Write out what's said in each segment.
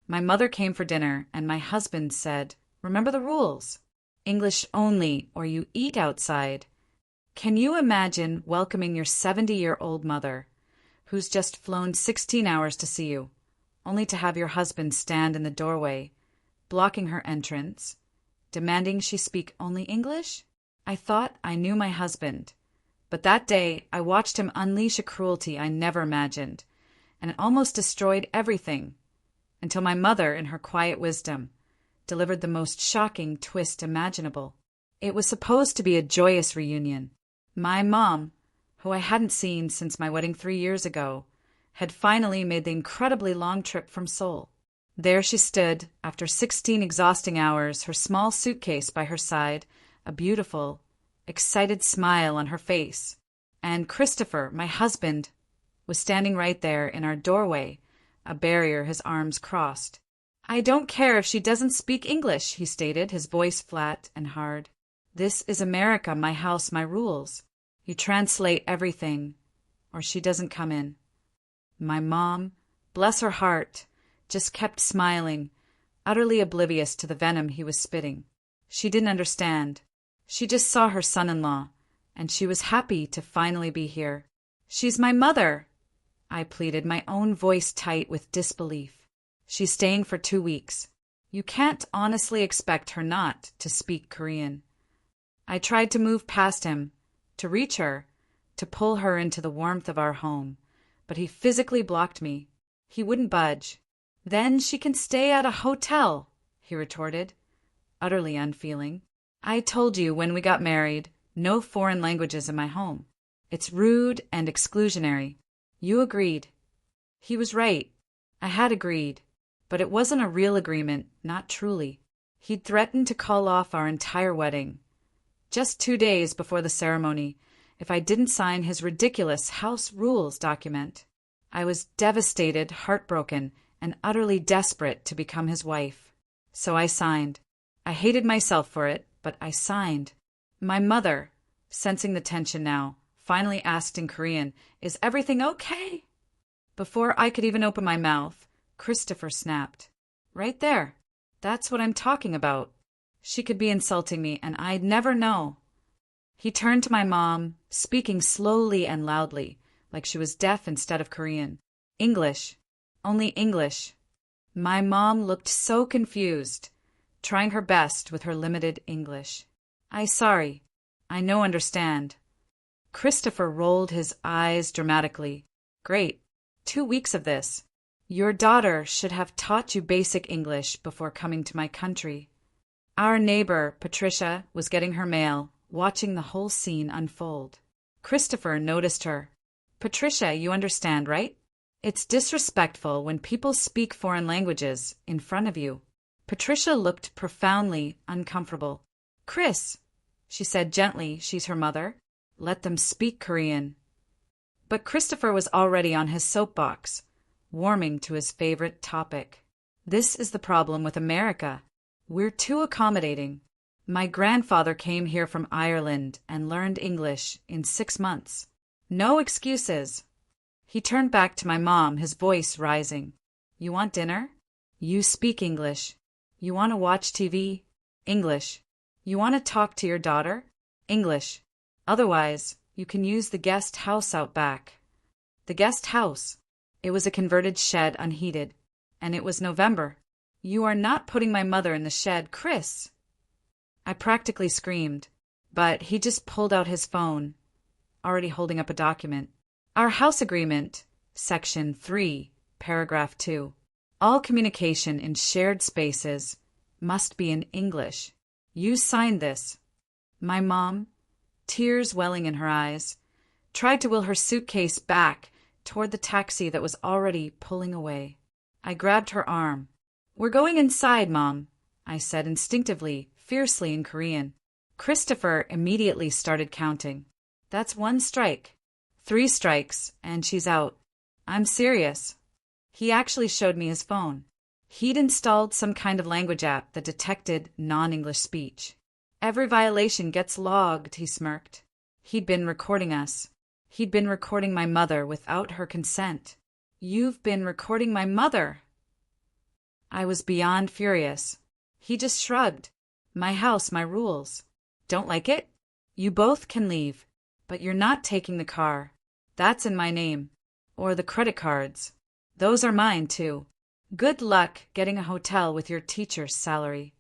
My mother came for dinner, and my husband said, "Remember the rules. English only, or you eat outside." Can you imagine welcoming your 70-year-old mother, who's just flown 16 hours to see you, only to have your husband stand in the doorway, blocking her entrance, demanding she speak only English? I thought I knew my husband, but that day I watched him unleash a cruelty I never imagined, and it almost destroyed everything, until my mother, in her quiet wisdom, delivered the most shocking twist imaginable. It was supposed to be a joyous reunion. My mom, who I hadn't seen since my wedding 3 years ago, had finally made the incredibly long trip from Seoul. There she stood, after 16 exhausting hours, her small suitcase by her side, a beautiful, excited smile on her face. And Christopher, my husband, was standing right there in our doorway, a barrier his arms crossed. "I don't care if she doesn't speak English," he stated, his voice flat and hard. "This is America, my house, my rules. You translate everything, or she doesn't come in." My mom, bless her heart, just kept smiling, utterly oblivious to the venom he was spitting. She didn't understand. She just saw her son-in-law, and she was happy to finally be here. "She's my mother," I pleaded, my own voice tight with disbelief. "She's staying for 2 weeks. You can't honestly expect her not to speak Korean." I tried to move past him, to reach her, to pull her into the warmth of our home, but he physically blocked me. He wouldn't budge. "Then she can stay at a hotel," he retorted, utterly unfeeling. "I told you when we got married, no foreign languages in my home. It's rude and exclusionary. You agreed." He was right. I had agreed, but it wasn't a real agreement, not truly. He'd threatened to call off our entire wedding, just 2 days before the ceremony, if I didn't sign his ridiculous house rules document. I was devastated, heartbroken, and utterly desperate to become his wife. So I signed. I hated myself for it, but I signed. My mother, sensing the tension now, finally asked in Korean, "Is everything okay?" Before I could even open my mouth, Christopher snapped. "Right there. That's what I'm talking about. She could be insulting me, and I'd never know." He turned to my mom, speaking slowly and loudly, like she was deaf instead of Korean. "English. Only English." My mom looked so confused, trying her best with her limited English. Sorry. I no understand." Christopher rolled his eyes dramatically. "Great. 2 weeks of this. Your daughter should have taught you basic English before coming to my country." Our neighbor, Patricia, was getting her mail, watching the whole scene unfold. Christopher noticed her. "Patricia, you understand, right? It's disrespectful when people speak foreign languages in front of you." Patricia looked profoundly uncomfortable. "Chris," she said gently, she's her mother, "let them speak Korean." But Christopher was already on his soapbox, warming to his favorite topic. "This is the problem with America. We're too accommodating. My grandfather came here from Ireland and learned English in 6 months. No excuses." He turned back to my mom, his voice rising. "You want dinner? You speak English. You want to watch TV? English. You want to talk to your daughter? English. Otherwise, you can use the guest house out back." The guest house. It was a converted shed, unheated. And it was November. "You are not putting my mother in the shed, Chris!" I practically screamed, but he just pulled out his phone, already holding up a document. "Our house agreement, Section 3, Paragraph 2. All communication in shared spaces must be in English. You signed this." My mom, tears welling in her eyes, tried to will her suitcase back toward the taxi that was already pulling away. I grabbed her arm. "We're going inside, Mom," I said instinctively, fiercely in Korean. Christopher immediately started counting. "That's 1 strike. 3 strikes, and she's out. I'm serious." He actually showed me his phone. He'd installed some kind of language app that detected non-English speech. "Every violation gets logged," he smirked. He'd been recording us. He'd been recording my mother without her consent. "You've been recording my mother!" I was beyond furious. He just shrugged. My house, my rules. Don't like it? You both can leave, but you're not taking the car. That's in my name. Or the credit cards. Those are mine, too. Good luck getting a hotel with your teacher's salary.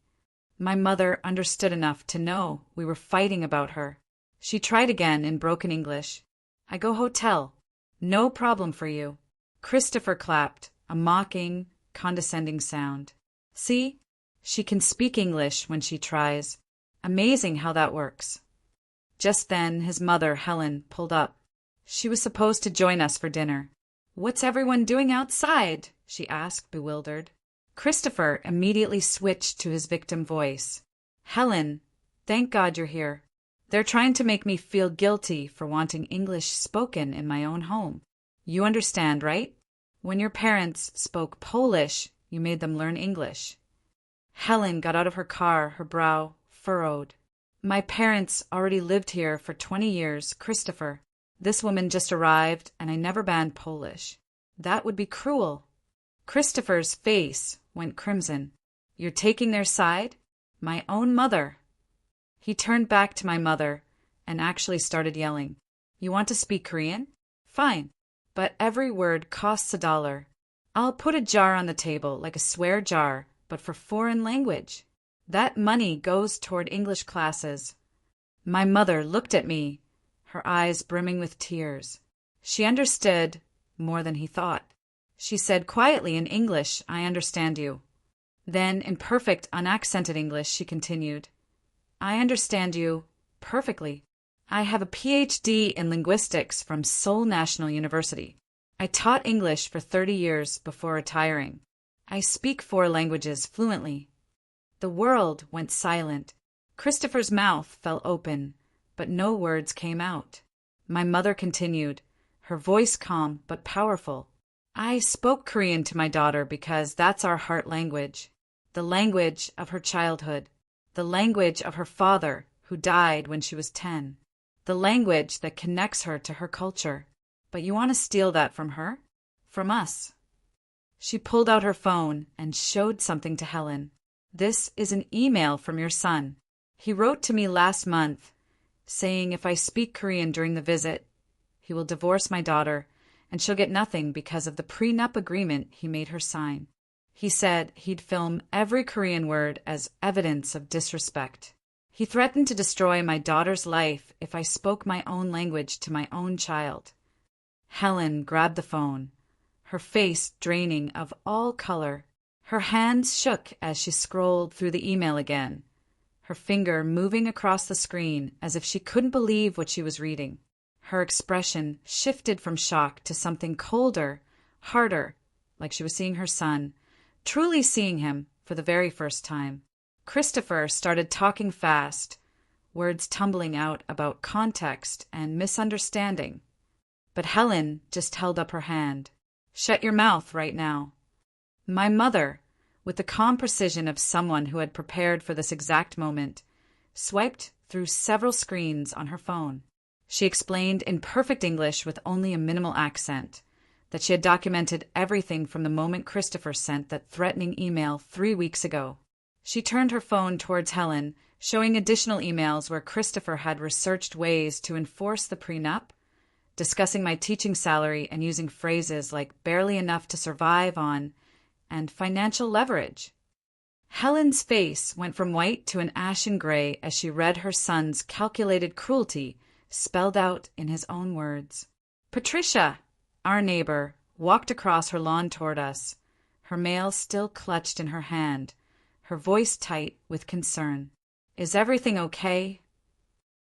My mother understood enough to know we were fighting about her. She tried again in broken English. I go hotel. No problem for you. Christopher clapped, a mocking, condescending sound. See? She can speak English when she tries. Amazing how that works. Just then his mother, Helen, pulled up. She was supposed to join us for dinner. What's everyone doing outside? She asked, bewildered. Christopher immediately switched to his victim voice. Helen, thank God you're here. They're trying to make me feel guilty for wanting English spoken in my own home. You understand, right? When your parents spoke Polish, you made them learn English. Helen got out of her car, her brow furrowed. My parents already lived here for 20 years, Christopher. This woman just arrived, and I never banned Polish. That would be cruel. Christopher's face went crimson. You're taking their side? My own mother. He turned back to my mother and actually started yelling. You want to speak Korean? Fine. But every word costs $1. I'll put a jar on the table, like a swear jar, but for foreign language. That money goes toward English classes. My mother looked at me, her eyes brimming with tears. She understood more than he thought. She said quietly in English, I understand you. Then, in perfect, unaccented English, she continued, I understand you perfectly. I have a PhD in linguistics from Seoul National University. I taught English for 30 years before retiring. I speak 4 languages fluently. The world went silent. Christopher's mouth fell open, but no words came out. My mother continued, her voice calm but powerful. I spoke Korean to my daughter because that's our heart language, the language of her childhood, the language of her father who died when she was 10, the language that connects her to her culture. But you want to steal that from her? From us? She pulled out her phone and showed something to Helen. This is an email from your son. He wrote to me last month, saying if I speak Korean during the visit, he will divorce my daughter, and she'll get nothing because of the prenup agreement he made her sign. He said he'd film every Korean word as evidence of disrespect. He threatened to destroy my daughter's life if I spoke my own language to my own child. Helen grabbed the phone, her face draining of all color. Her hands shook as she scrolled through the email again, her finger moving across the screen as if she couldn't believe what she was reading. Her expression shifted from shock to something colder, harder, like she was seeing her son, truly seeing him for the very first time. Christopher started talking fast, words tumbling out about context and misunderstanding. But Helen just held up her hand. Shut your mouth right now. My mother, with the calm precision of someone who had prepared for this exact moment, swiped through several screens on her phone. She explained in perfect English with only a minimal accent that she had documented everything from the moment Christopher sent that threatening email 3 weeks ago. She turned her phone towards Helen, showing additional emails where Christopher had researched ways to enforce the prenup, discussing my teaching salary and using phrases like barely enough to survive on and financial leverage. Helen's face went from white to an ashen gray as she read her son's calculated cruelty spelled out in his own words. Patricia, our neighbor, walked across her lawn toward us, her mail still clutched in her hand, her voice tight with concern. Is everything okay?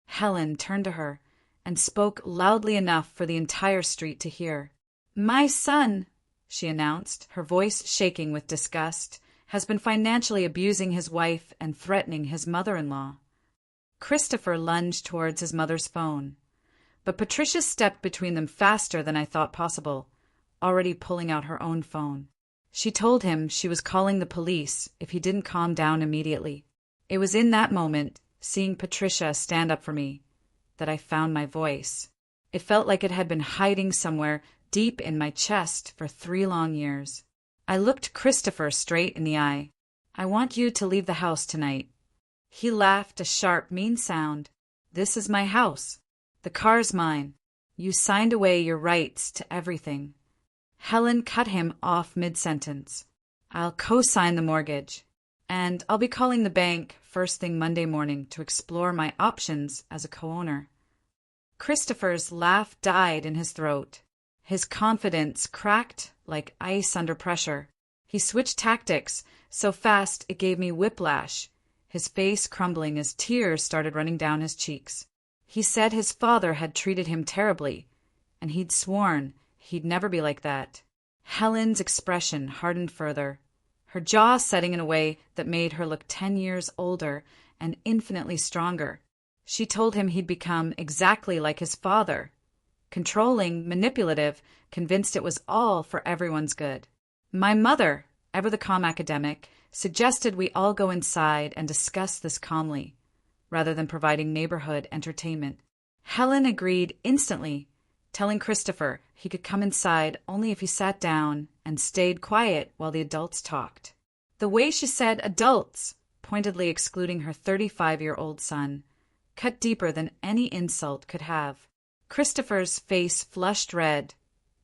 Helen turned to her and spoke loudly enough for the entire street to hear. My son, she announced, her voice shaking with disgust, has been financially abusing his wife and threatening his mother-in-law. Christopher lunged towards his mother's phone, but Patricia stepped between them faster than I thought possible, already pulling out her own phone. She told him she was calling the police if he didn't calm down immediately. It was in that moment, seeing Patricia stand up for me, that I found my voice. It felt like it had been hiding somewhere deep in my chest for 3 long years. I looked Christopher straight in the eye. I want you to leave the house tonight. He laughed a sharp, mean sound. This is my house. The car's mine. You signed away your rights to everything. Helen cut him off mid-sentence. I'll co-sign the mortgage. And I'll be calling the bank first thing Monday morning to explore my options as a co-owner. Christopher's laugh died in his throat. His confidence cracked like ice under pressure. He switched tactics so fast it gave me whiplash, his face crumbling as tears started running down his cheeks. He said his father had treated him terribly, and he'd sworn he'd never be like that. Helen's expression hardened further, her jaw setting in a way that made her look 10 years older and infinitely stronger. She told him he'd become exactly like his father, controlling, manipulative, convinced it was all for everyone's good. My mother, ever the calm academic, suggested we all go inside and discuss this calmly, rather than providing neighborhood entertainment. Helen agreed instantly, telling Christopher he could come inside only if he sat down and stayed quiet while the adults talked. The way she said adults, pointedly excluding her 35-year-old son, cut deeper than any insult could have. Christopher's face flushed red,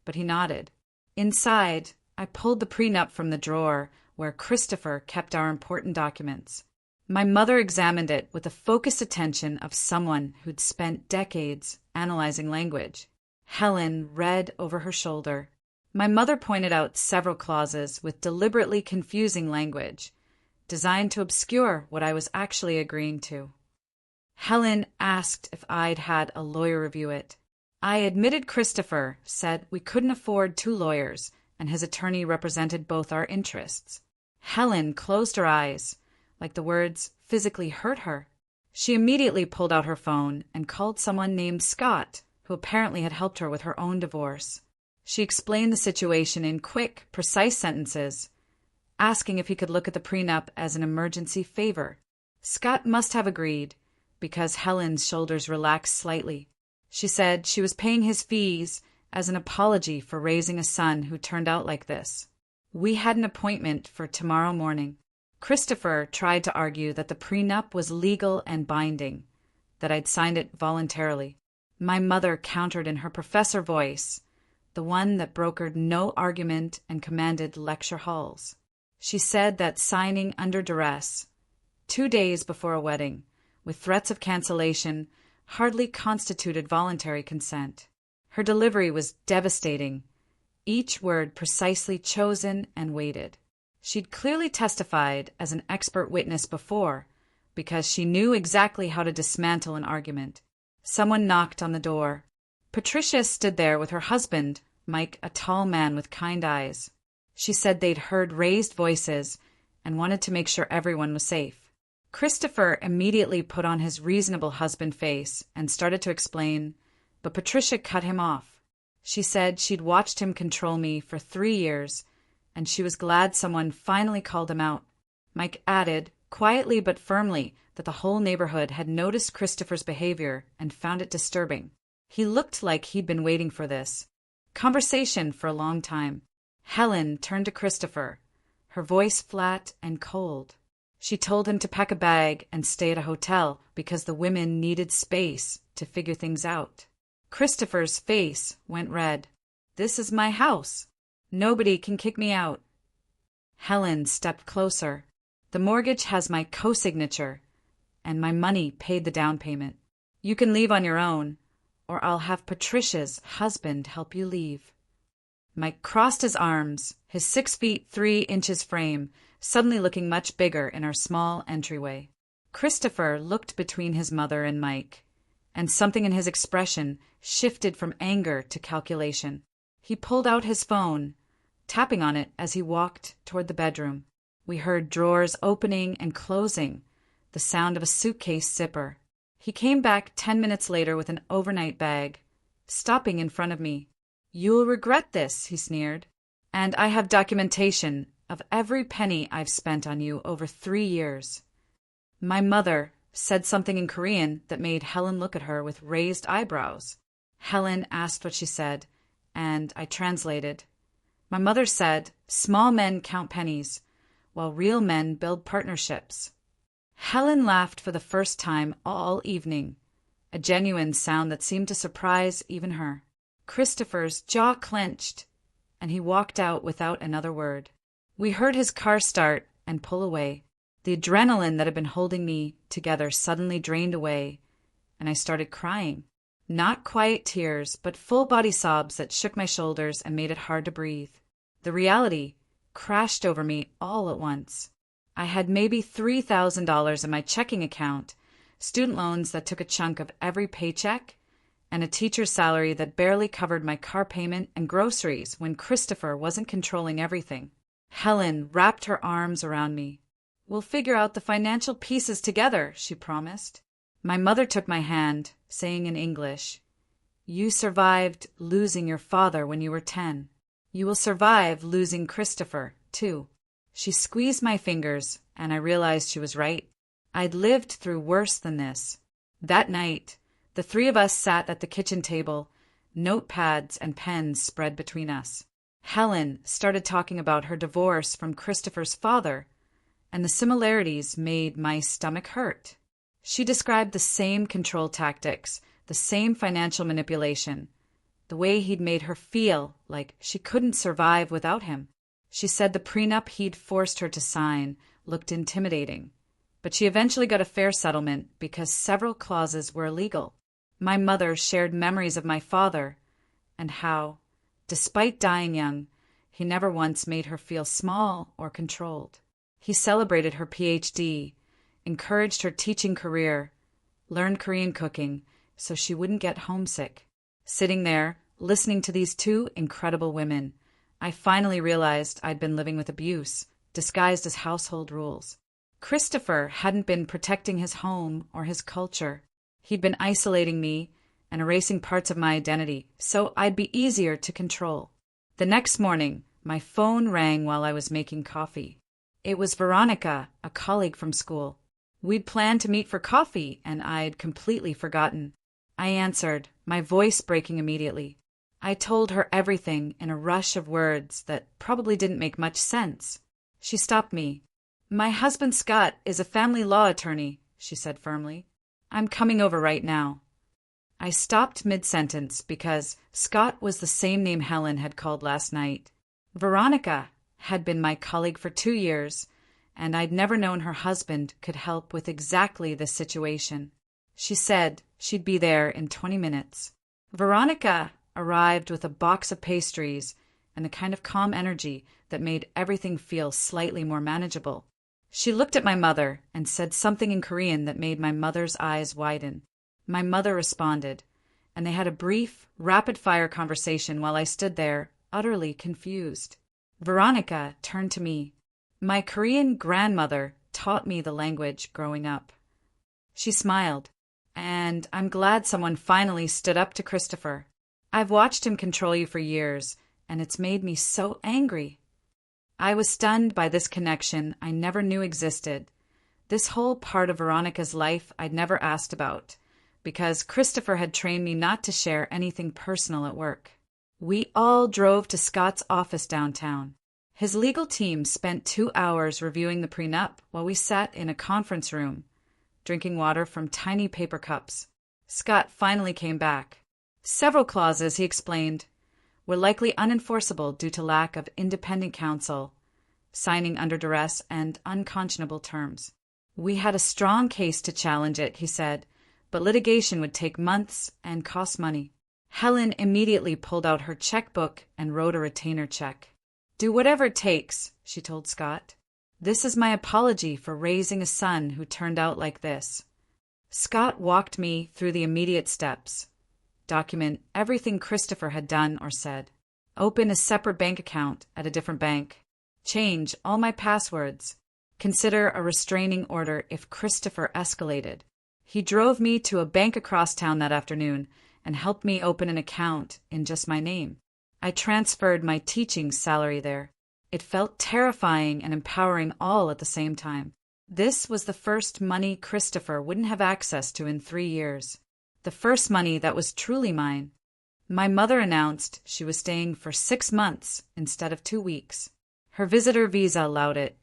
but he nodded. Inside, I pulled the prenup from the drawer where Christopher kept our important documents. My mother examined it with the focused attention of someone who'd spent decades analyzing language. Helen read over her shoulder. My mother pointed out several clauses with deliberately confusing language, designed to obscure what I was actually agreeing to. Helen asked if I'd had a lawyer review it. I admitted Christopher said we couldn't afford 2 lawyers, and his attorney represented both our interests. Helen closed her eyes, like the words physically hurt her. She immediately pulled out her phone and called someone named Scott, who apparently had helped her with her own divorce. She explained the situation in quick, precise sentences, asking if he could look at the prenup as an emergency favor. Scott must have agreed, because Helen's shoulders relaxed slightly. She said she was paying his fees as an apology for raising a son who turned out like this. We had an appointment for tomorrow morning. Christopher tried to argue that the prenup was legal and binding, that I'd signed it voluntarily. My mother countered in her professor voice, the one that brokered no argument and commanded lecture halls. She said that signing under duress, 2 days before a wedding, with threats of cancellation, hardly constituted voluntary consent. Her delivery was devastating, each word precisely chosen and weighted. She'd clearly testified as an expert witness before, because she knew exactly how to dismantle an argument. Someone knocked on the door. Patricia stood there with her husband, Mike, a tall man with kind eyes. She said they'd heard raised voices and wanted to make sure everyone was safe. Christopher immediately put on his reasonable husband face and started to explain, but Patricia cut him off. She said she'd watched him control me for 3 years, and she was glad someone finally called him out. Mike added, quietly but firmly, that the whole neighborhood had noticed Christopher's behavior and found it disturbing. He looked like he'd been waiting for this conversation for a long time. Helen turned to Christopher, her voice flat and cold. She told him to pack a bag and stay at a hotel because the women needed space to figure things out. Christopher's face went red. This is my house. Nobody can kick me out. Helen stepped closer. The mortgage has my co-signature, and my money paid the down payment. You can leave on your own, or I'll have Patricia's husband help you leave. Mike crossed his arms, his 6 feet 3 inches frame suddenly looking much bigger in our small entryway. Christopher looked between his mother and Mike, and something in his expression shifted from anger to calculation. He pulled out his phone, tapping on it as he walked toward the bedroom. We heard drawers opening and closing, the sound of a suitcase zipper. He came back 10 minutes later with an overnight bag, stopping in front of me. You'll regret this, he sneered. And I have documentation of every penny I've spent on you over 3 years. My mother said something in Korean that made Helen look at her with raised eyebrows. Helen asked what she said, and I translated. My mother said, small men count pennies, while real men build partnerships. Helen laughed for the first time all evening, a genuine sound that seemed to surprise even her. Christopher's jaw clenched, and he walked out without another word. We heard his car start and pull away. The adrenaline that had been holding me together suddenly drained away, and I started crying. Not quiet tears, but full-body sobs that shook my shoulders and made it hard to breathe. The reality crashed over me all at once. I had maybe $3,000 in my checking account, student loans that took a chunk of every paycheck, and a teacher's salary that barely covered my car payment and groceries when Christopher wasn't controlling everything. Helen wrapped her arms around me. "We'll figure out the financial pieces together," she promised. My mother took my hand, saying in English, "You survived losing your father when you were 10. You will survive losing Christopher, too." She squeezed my fingers, and I realized she was right. I'd lived through worse than this. That night, the three of us sat at the kitchen table, notepads and pens spread between us. Helen started talking about her divorce from Christopher's father, and the similarities made my stomach hurt. She described the same control tactics, the same financial manipulation, the way he'd made her feel like she couldn't survive without him. She said the prenup he'd forced her to sign looked intimidating, but she eventually got a fair settlement because several clauses were illegal. My mother shared memories of my father and how, despite dying young, he never once made her feel small or controlled. He celebrated her PhD, encouraged her teaching career, learned Korean cooking so she wouldn't get homesick. Sitting there, listening to these two incredible women, I finally realized I'd been living with abuse, disguised as household rules. Christopher hadn't been protecting his home or his culture. He'd been isolating me and erasing parts of my identity, so I'd be easier to control. The next morning, my phone rang while I was making coffee. It was Veronica, a colleague from school. We'd planned to meet for coffee, and I'd completely forgotten. I answered, my voice breaking immediately. I told her everything in a rush of words that probably didn't make much sense. She stopped me. "My husband Scott is a family law attorney," she said firmly. "I'm coming over right now." I stopped mid-sentence because Scott was the same name Helen had called last night. Veronica had been my colleague for 2 years, and I'd never known her husband could help with exactly this situation. She said she'd be there in 20 minutes. Veronica arrived with a box of pastries and a kind of calm energy that made everything feel slightly more manageable. She looked at my mother and said something in Korean that made my mother's eyes widen. My mother responded, and they had a brief, rapid-fire conversation while I stood there, utterly confused. Veronica turned to me. "My Korean grandmother taught me the language growing up." She smiled, "And I'm glad someone finally stood up to Christopher. I've watched him control you for years, and it's made me so angry." I was stunned by this connection I never knew existed, this whole part of Veronica's life I'd never asked about, because Christopher had trained me not to share anything personal at work. We all drove to Scott's office downtown. His legal team spent 2 hours reviewing the prenup while we sat in a conference room, drinking water from tiny paper cups. Scott finally came back. Several clauses, he explained, were likely unenforceable due to lack of independent counsel, signing under duress, and unconscionable terms. We had a strong case to challenge it, he said, but litigation would take months and cost money. Helen immediately pulled out her checkbook and wrote a retainer check. "Do whatever it takes," she told Scott. "This is my apology for raising a son who turned out like this." Scott walked me through the immediate steps. Document everything Christopher had done or said. Open a separate bank account at a different bank. Change all my passwords. Consider a restraining order if Christopher escalated. He drove me to a bank across town that afternoon and helped me open an account in just my name. I transferred my teaching salary there. It felt terrifying and empowering all at the same time. This was the first money Christopher wouldn't have access to in 3 years. The first money that was truly mine. My mother announced she was staying for 6 months instead of 2 weeks. Her visitor visa allowed it,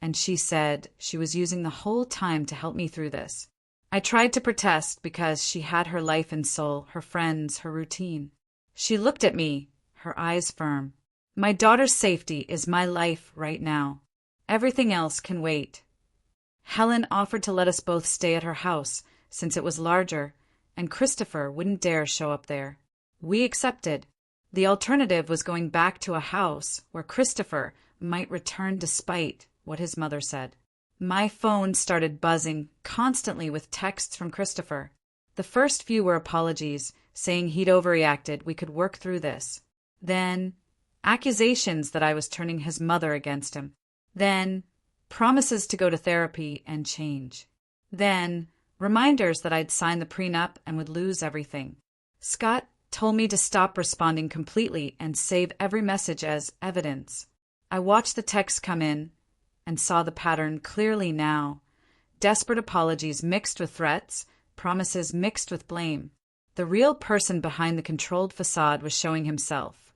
and she said she was using the whole time to help me through this. I tried to protest because she had her life and soul, her friends, her routine. She looked at me, her eyes firm. My daughter's safety is my life right now. Everything else can wait. Helen offered to let us both stay at her house, since it was larger, and Christopher wouldn't dare show up there. We accepted. The alternative was going back to a house where Christopher might return despite what his mother said. My phone started buzzing constantly with texts from Christopher. The first few were apologies, saying he'd overreacted, we could work through this. Then, accusations that I was turning his mother against him. Then, promises to go to therapy and change. Then, reminders that I'd signed the prenup and would lose everything. Scott told me to stop responding completely and save every message as evidence. I watched the texts come in and saw the pattern clearly now. Desperate apologies mixed with threats, promises mixed with blame. The real person behind the controlled facade was showing himself,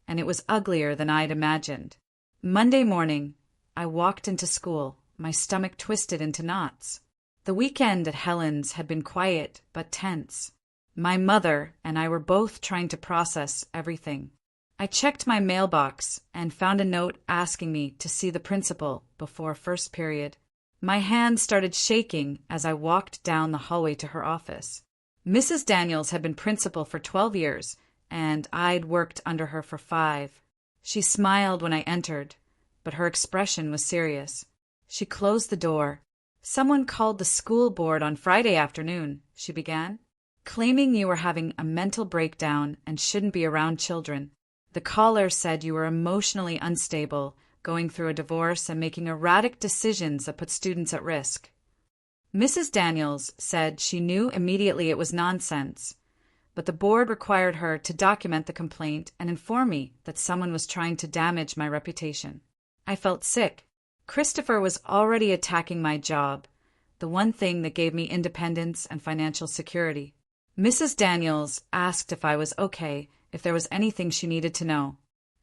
and it was uglier than I'd imagined. Monday morning, I walked into school, my stomach twisted into knots. The weekend at Helen's had been quiet but tense. My mother and I were both trying to process everything. I checked my mailbox and found a note asking me to see the principal before first period. My hand started shaking as I walked down the hallway to her office. Mrs. Daniels had been principal for 12 years, and I'd worked under her for 5. She smiled when I entered, but her expression was serious. She closed the door. "Someone called the school board on Friday afternoon," she began, "claiming you were having a mental breakdown and shouldn't be around children. The caller said you were emotionally unstable, going through a divorce and making erratic decisions that put students at risk." Mrs. Daniels said she knew immediately it was nonsense, but the board required her to document the complaint and inform me that someone was trying to damage my reputation. I felt sick. Christopher was already attacking my job, the one thing that gave me independence and financial security. Mrs. Daniels asked if I was okay, if there was anything she needed to know.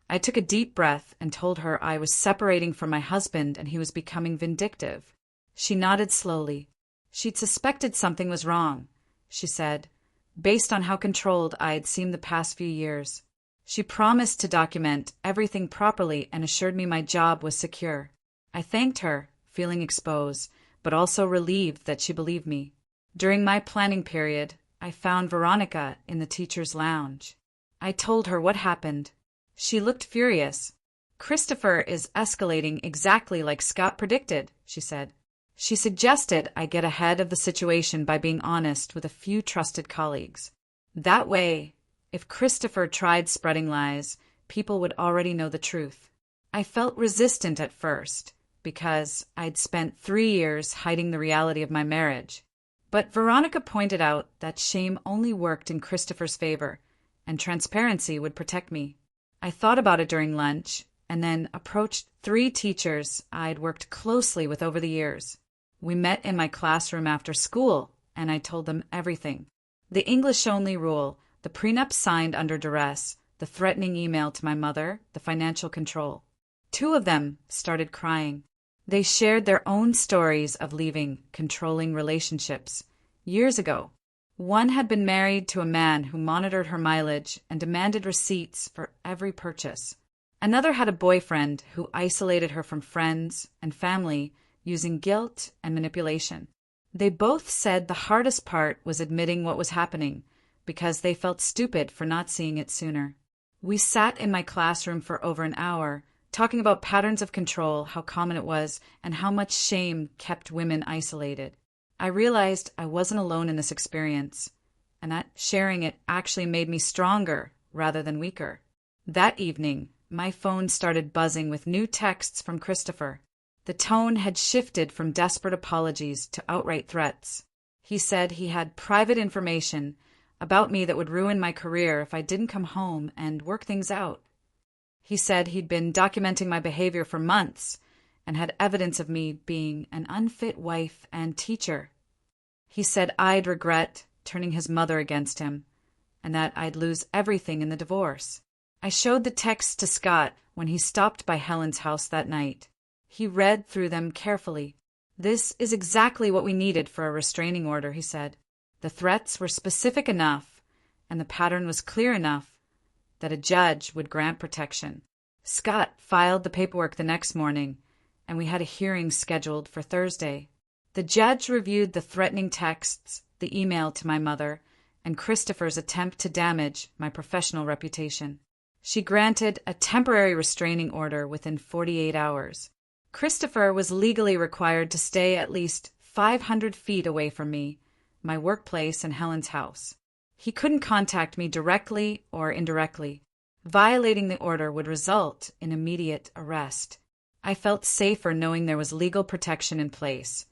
I took a deep breath and told her I was separating from my husband and he was becoming vindictive. She nodded slowly. She'd suspected something was wrong, she said, based on how controlled I had seemed the past few years. She promised to document everything properly and assured me my job was secure. I thanked her, feeling exposed, but also relieved that she believed me. During my planning period, I found Veronica in the teacher's lounge. I told her what happened. She looked furious. "Christopher is escalating exactly like Scott predicted," she said. She suggested I get ahead of the situation by being honest with a few trusted colleagues. That way, if Christopher tried spreading lies, people would already know the truth. I felt resistant at first, because I'd spent 3 years hiding the reality of my marriage. But Veronica pointed out that shame only worked in Christopher's favor, and transparency would protect me. I thought about it during lunch, and then approached 3 teachers I'd worked closely with over the years. We met in my classroom after school, and I told them everything. The English-only rule, the prenup signed under duress, the threatening email to my mother, the financial control. 2 of them started crying. They shared their own stories of leaving controlling relationships years ago. One had been married to a man who monitored her mileage and demanded receipts for every purchase. Another had a boyfriend who isolated her from friends and family using guilt and manipulation. They both said the hardest part was admitting what was happening because they felt stupid for not seeing it sooner. We sat in my classroom for over an hour, talking about patterns of control, how common it was, and how much shame kept women isolated. I realized I wasn't alone in this experience, and that sharing it actually made me stronger rather than weaker. That evening, my phone started buzzing with new texts from Christopher. The tone had shifted from desperate apologies to outright threats. He said he had private information about me that would ruin my career if I didn't come home and work things out. He said he'd been documenting my behavior for months and had evidence of me being an unfit wife and teacher. He said I'd regret turning his mother against him, and that I'd lose everything in the divorce. I showed the texts to Scott when he stopped by Helen's house that night. He read through them carefully. "This is exactly what we needed for a restraining order," he said. "The threats were specific enough, and the pattern was clear enough that a judge would grant protection." Scott filed the paperwork the next morning, and we had a hearing scheduled for Thursday. The judge reviewed the threatening texts, the email to my mother, and Christopher's attempt to damage my professional reputation. She granted a temporary restraining order within 48 hours. Christopher was legally required to stay at least 500 feet away from me, my workplace, and Helen's house. He couldn't contact me directly or indirectly. Violating the order would result in immediate arrest. I felt safer knowing there was legal protection in place,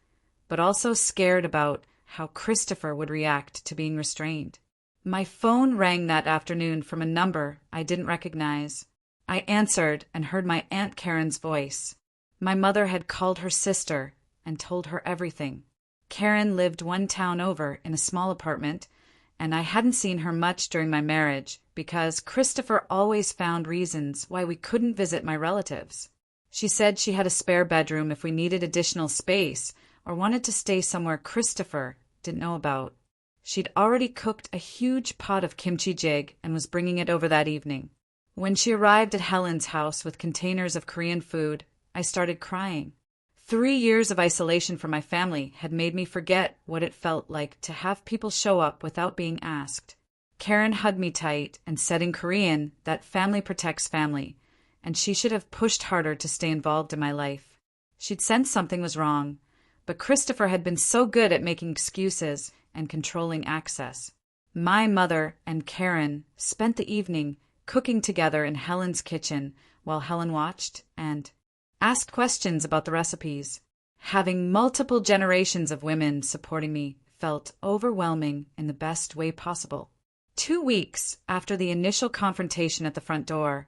but also scared about how Christopher would react to being restrained. My phone rang that afternoon from a number I didn't recognize. I answered and heard my Aunt Karen's voice. My mother had called her sister and told her everything. Karen lived one town over in a small apartment, and I hadn't seen her much during my marriage because Christopher always found reasons why we couldn't visit my relatives. She said she had a spare bedroom if we needed additional space or wanted to stay somewhere Christopher didn't know about. She'd already cooked a huge pot of kimchi jjigae and was bringing it over that evening. When she arrived at Helen's house with containers of Korean food, I started crying. 3 years of isolation from my family had made me forget what it felt like to have people show up without being asked. Karen hugged me tight and said in Korean that family protects family, and she should have pushed harder to stay involved in my life. She'd sensed something was wrong, but Christopher had been so good at making excuses and controlling access. My mother and Karen spent the evening cooking together in Helen's kitchen while Helen watched and asked questions about the recipes. Having multiple generations of women supporting me felt overwhelming in the best way possible. 2 weeks after the initial confrontation at the front door,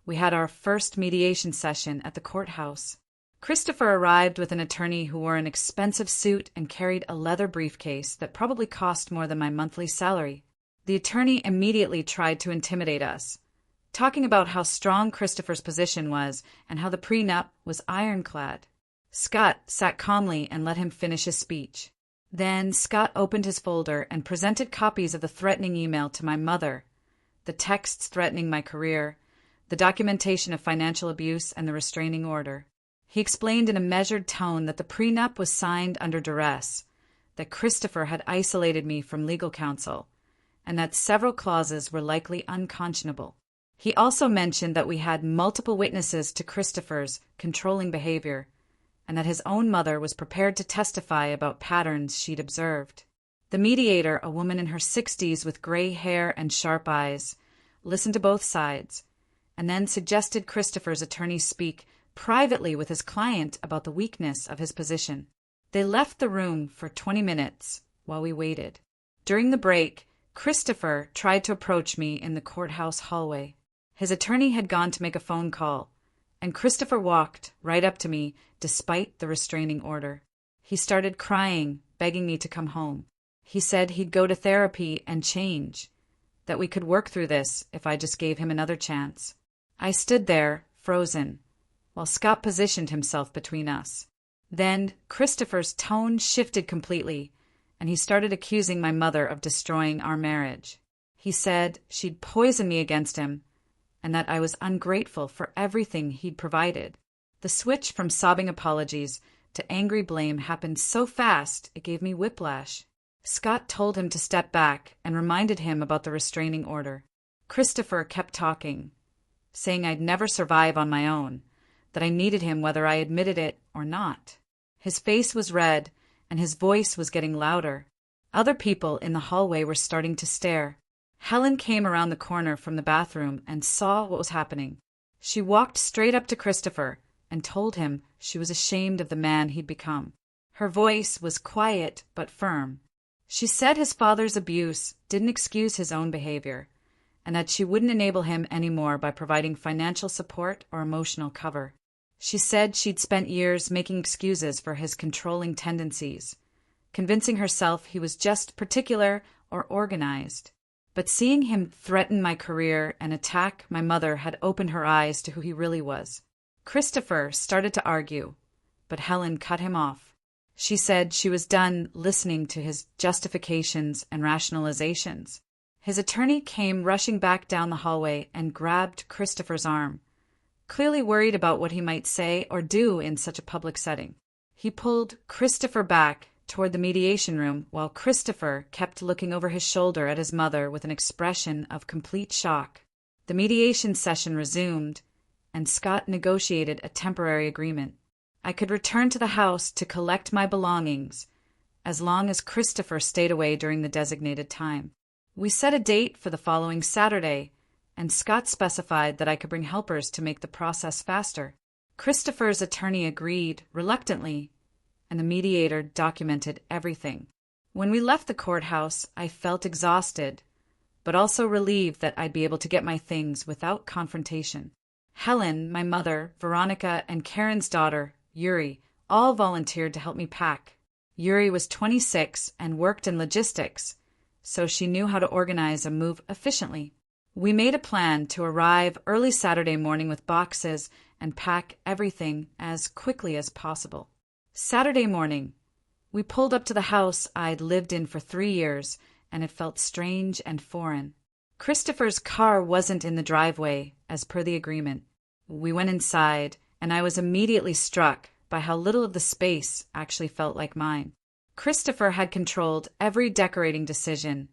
we had our first mediation session at the courthouse. Christopher arrived with an attorney who wore an expensive suit and carried a leather briefcase that probably cost more than my monthly salary. The attorney immediately tried to intimidate us, talking about how strong Christopher's position was and how the prenup was ironclad. Scott sat calmly and let him finish his speech. Then Scott opened his folder and presented copies of the threatening email to my mother, the texts threatening my career, the documentation of financial abuse, and the restraining order. He explained in a measured tone that the prenup was signed under duress, that Christopher had isolated me from legal counsel, and that several clauses were likely unconscionable. He also mentioned that we had multiple witnesses to Christopher's controlling behavior, and that his own mother was prepared to testify about patterns she'd observed. The mediator, a woman in her 60s with gray hair and sharp eyes, listened to both sides, and then suggested Christopher's attorney speak privately with his client about the weakness of his position. They left the room for 20 minutes while we waited. During the break, Christopher tried to approach me in the courthouse hallway. His attorney had gone to make a phone call, and Christopher walked right up to me despite the restraining order. He started crying, begging me to come home. He said he'd go to therapy and change, that we could work through this if I just gave him another chance. I stood there, frozen, while Scott positioned himself between us. Then Christopher's tone shifted completely, and he started accusing my mother of destroying our marriage. He said she'd poisoned me against him, and that I was ungrateful for everything he'd provided. The switch from sobbing apologies to angry blame happened so fast it gave me whiplash. Scott told him to step back and reminded him about the restraining order. Christopher kept talking, saying I'd never survive on my own, that I needed him whether I admitted it or not. His face was red, and his voice was getting louder. Other people in the hallway were starting to stare. Helen came around the corner from the bathroom and saw what was happening. She walked straight up to Christopher and told him she was ashamed of the man he'd become. Her voice was quiet but firm. She said his father's abuse didn't excuse his own behavior, and that she wouldn't enable him anymore by providing financial support or emotional cover. She said she'd spent years making excuses for his controlling tendencies, convincing herself he was just particular or organized. But seeing him threaten my career and attack my mother had opened her eyes to who he really was. Christopher started to argue, but Helen cut him off. She said she was done listening to his justifications and rationalizations. His attorney came rushing back down the hallway and grabbed Christopher's arm, clearly worried about what he might say or do in such a public setting. He pulled Christopher back toward the mediation room while Christopher kept looking over his shoulder at his mother with an expression of complete shock. The mediation session resumed, and Scott negotiated a temporary agreement. I could return to the house to collect my belongings as long as Christopher stayed away during the designated time. We set a date for the following Saturday, and Scott specified that I could bring helpers to make the process faster. Christopher's attorney agreed, reluctantly, and the mediator documented everything. When we left the courthouse, I felt exhausted, but also relieved that I'd be able to get my things without confrontation. Helen, my mother, Veronica, and Karen's daughter, Yuri, all volunteered to help me pack. Yuri was 26 and worked in logistics, so she knew how to organize a move efficiently. We made a plan to arrive early Saturday morning with boxes and pack everything as quickly as possible. Saturday morning, we pulled up to the house I'd lived in for 3 years, and it felt strange and foreign. Christopher's car wasn't in the driveway, as per the agreement. We went inside, and I was immediately struck by how little of the space actually felt like mine. Christopher had controlled every decorating decision,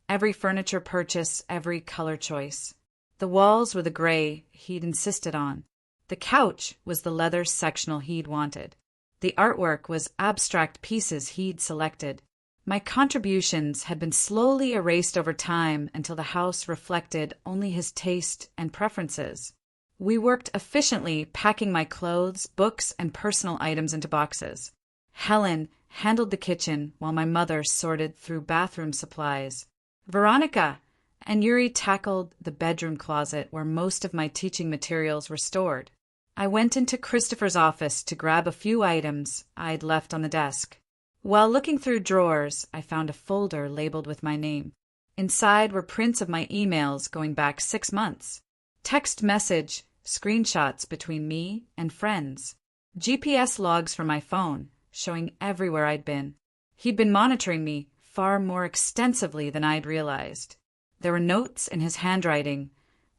every furniture purchase, every color choice. The walls were the gray he'd insisted on. The couch was the leather sectional he'd wanted. The artwork was abstract pieces he'd selected. My contributions had been slowly erased over time until the house reflected only his taste and preferences. We worked efficiently packing my clothes, books, and personal items into boxes. Helen handled the kitchen while my mother sorted through bathroom supplies. Veronica and Yuri tackled the bedroom closet where most of my teaching materials were stored. I went into Christopher's office to grab a few items I'd left on the desk. While looking through drawers, I found a folder labeled with my name. Inside were prints of my emails going back 6 months, text message screenshots between me and friends, GPS logs from my phone showing everywhere I'd been. He'd been monitoring me far more extensively than I'd realized. There were notes in his handwriting,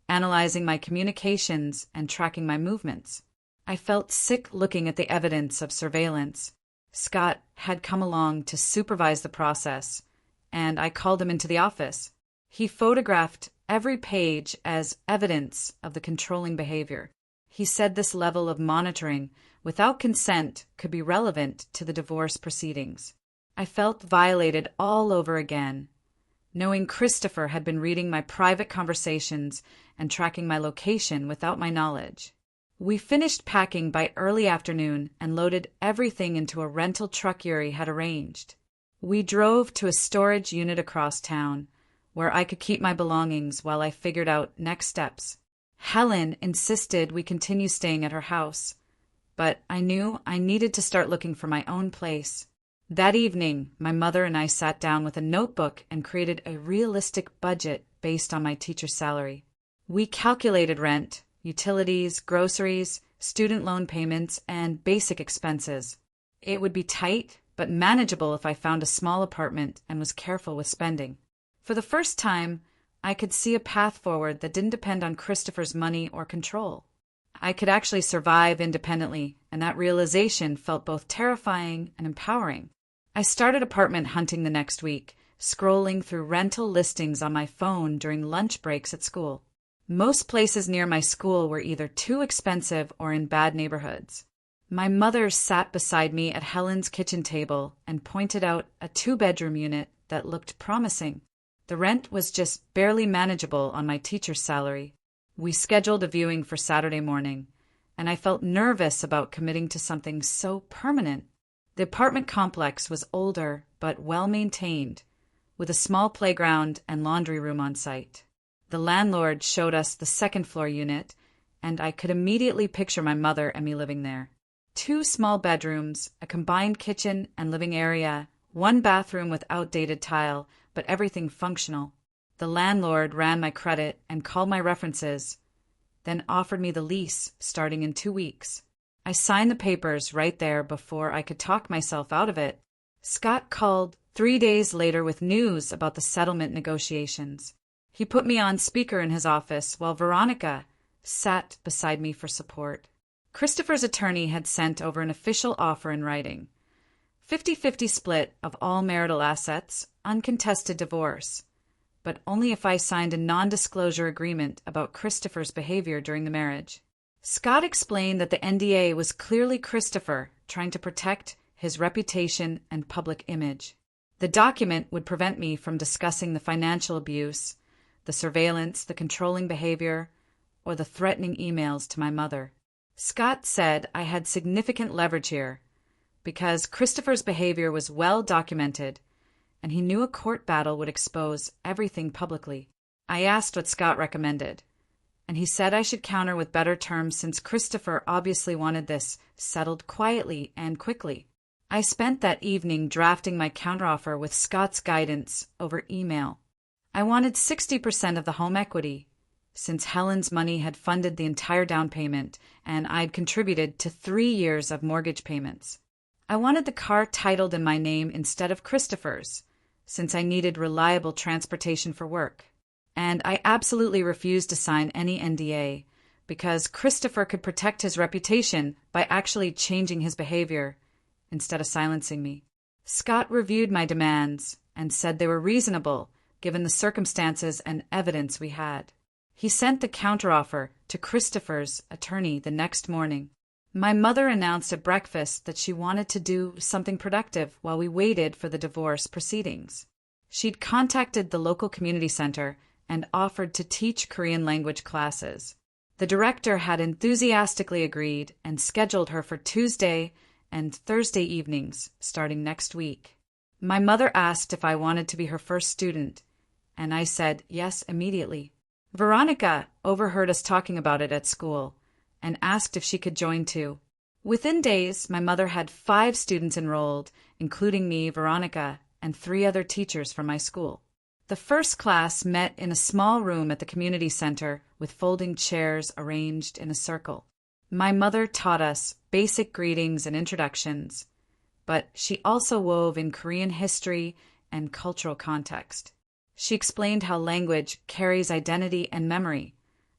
analyzing my communications and tracking my movements. I felt sick looking at the evidence of surveillance. Scott had come along to supervise the process, and I called him into the office. He photographed every page as evidence of the controlling behavior. He said this level of monitoring, without consent, could be relevant to the divorce proceedings. I felt violated all over again, knowing Christopher had been reading my private conversations and tracking my location without my knowledge. We finished packing by early afternoon and loaded everything into a rental truck Yuri had arranged. We drove to a storage unit across town, where I could keep my belongings while I figured out next steps. Helen insisted we continue staying at her house, but I knew I needed to start looking for my own place. That evening, my mother and I sat down with a notebook and created a realistic budget based on my teacher's salary. We calculated rent, utilities, groceries, student loan payments, and basic expenses. It would be tight, but manageable if I found a small apartment and was careful with spending. For the first time, I could see a path forward that didn't depend on Christopher's money or control. I could actually survive independently, and that realization felt both terrifying and empowering. I started apartment hunting the next week, scrolling through rental listings on my phone during lunch breaks at school. Most places near my school were either too expensive or in bad neighborhoods. My mother sat beside me at Helen's kitchen table and pointed out a 2-bedroom unit that looked promising. The rent was just barely manageable on my teacher's salary. We scheduled a viewing for Saturday morning, and I felt nervous about committing to something so permanent. The apartment complex was older but well-maintained, with a small playground and laundry room on site. The landlord showed us the second-floor unit, and I could immediately picture my mother and me living there. 2 small bedrooms, a combined kitchen and living area, 1 bathroom with outdated tile, but everything functional. The landlord ran my credit and called my references, then offered me the lease starting in 2 weeks. I signed the papers right there before I could talk myself out of it. Scott called 3 days later with news about the settlement negotiations. He put me on speaker in his office while Veronica sat beside me for support. Christopher's attorney had sent over an official offer in writing. 50-50 split of all marital assets, uncontested divorce, but only if I signed a non-disclosure agreement about Christopher's behavior during the marriage. Scott explained that the NDA was clearly Christopher trying to protect his reputation and public image. The document would prevent me from discussing the financial abuse, the surveillance, the controlling behavior, or the threatening emails to my mother. Scott said I had significant leverage here because Christopher's behavior was well documented and he knew a court battle would expose everything publicly. I asked what Scott recommended, and he said I should counter with better terms since Christopher obviously wanted this settled quietly and quickly. I spent that evening drafting my counteroffer with Scott's guidance over email. I wanted 60% of the home equity, since Helen's money had funded the entire down payment and I'd contributed to 3 years of mortgage payments. I wanted the car titled in my name instead of Christopher's, since I needed reliable transportation for work. And I absolutely refused to sign any NDA because Christopher could protect his reputation by actually changing his behavior instead of silencing me. Scott reviewed my demands and said they were reasonable given the circumstances and evidence we had. He sent the counteroffer to Christopher's attorney the next morning. My mother announced at breakfast that she wanted to do something productive while we waited for the divorce proceedings. She'd contacted the local community center and offered to teach Korean language classes. The director had enthusiastically agreed and scheduled her for Tuesday and Thursday evenings starting next week. My mother asked if I wanted to be her first student, and I said yes immediately. Veronica overheard us talking about it at school and asked if she could join too. Within days, my mother had 5 students enrolled, including me, Veronica, and 3 other teachers from my school. The first class met in a small room at the community center with folding chairs arranged in a circle. My mother taught us basic greetings and introductions, but she also wove in Korean history and cultural context. She explained how language carries identity and memory,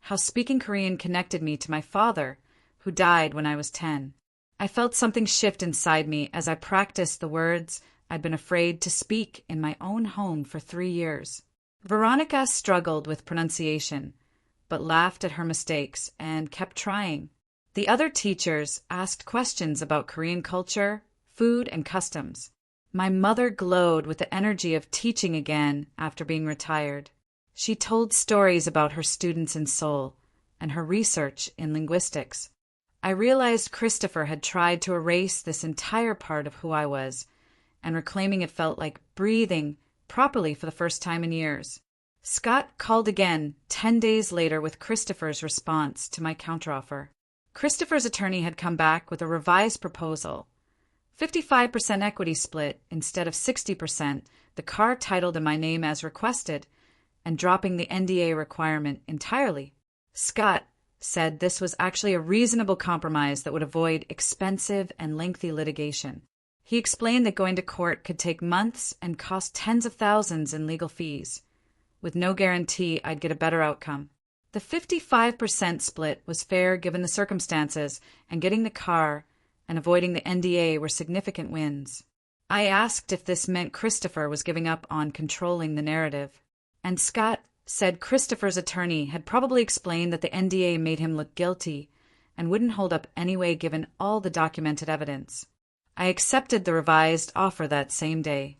how speaking Korean connected me to my father, who died when I was 10. I felt something shift inside me as I practiced the words I'd been afraid to speak in my own home for 3 years. Veronica struggled with pronunciation, but laughed at her mistakes and kept trying. The other teachers asked questions about Korean culture, food, and customs. My mother glowed with the energy of teaching again after being retired. She told stories about her students in Seoul and her research in linguistics. I realized Christopher had tried to erase this entire part of who I was, and reclaiming it felt like breathing properly for the first time in years. Scott called again 10 days later with Christopher's response to my counteroffer. Christopher's attorney had come back with a revised proposal. 55% equity split instead of 60%, the car titled in my name as requested, and dropping the NDA requirement entirely. Scott said this was actually a reasonable compromise that would avoid expensive and lengthy litigation. He explained that going to court could take months and cost tens of thousands in legal fees, with no guarantee I'd get a better outcome. The 55% split was fair given the circumstances, and getting the car and avoiding the NDA were significant wins. I asked if this meant Christopher was giving up on controlling the narrative, and Scott said Christopher's attorney had probably explained that the NDA made him look guilty and wouldn't hold up anyway given all the documented evidence. I accepted the revised offer that same day.